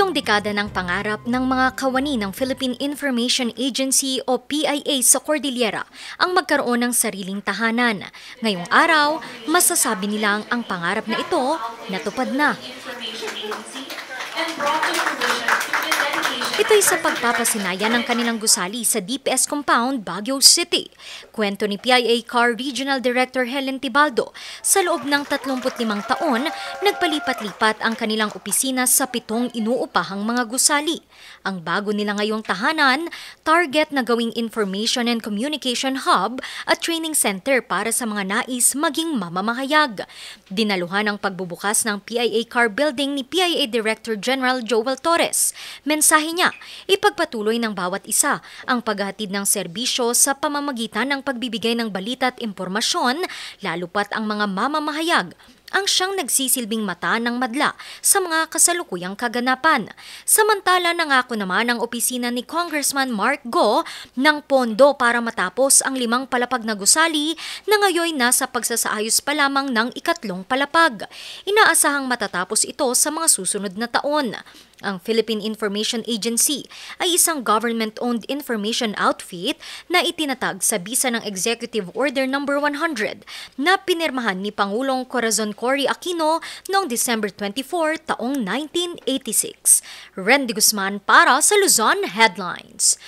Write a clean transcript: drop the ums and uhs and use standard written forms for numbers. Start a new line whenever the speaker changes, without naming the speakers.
Pitong dekada ng pangarap ng mga kawani ng Philippine Information Agency o PIA sa Cordillera ang magkaroon ng sariling tahanan. Ngayong araw, masasabi nilang ang pangarap na ito natupad na. Ito'y sa pagpapasinaya ng kanilang gusali sa DPS Compound, Baguio City. Kwento ni PIA CAR Regional Director Helen Tibaldo, sa loob ng 35 taon, nagpalipat-lipat ang kanilang opisina sa 7 inuupahang mga gusali. Ang bago nila ngayong tahanan, target na gawing Information and Communication Hub at Training Center para sa mga nais maging mamamahayag. Dinaluhan ang pagbubukas ng PIA CAR Building ni PIA Director General Joel Torres. Mensahe niya, ipagpatuloy ng bawat isa ang paghahatid ng serbisyo sa pamamagitan ng pagbibigay ng balita at impormasyon, lalo pat ang mga mamamahayag ang siyang nagsisilbing mata ng madla sa mga kasalukuyang kaganapan. Samantala, nangako naman ang opisina ni Congressman Mark Go ng pondo para matapos ang 5 palapag na gusali na ngayon nasa pagsasaayos pa lamang ng 2 palapag. Inaasahang matatapos ito sa mga susunod na taon. Ang Philippine Information Agency ay isang government-owned information outfit na itinatag sa bisa ng Executive Order No. 100 na pinirmahan ni Pangulong Corazon Cory Aquino noong December 24, taong 1986. Rendy Guzman para sa Luzon Headlines.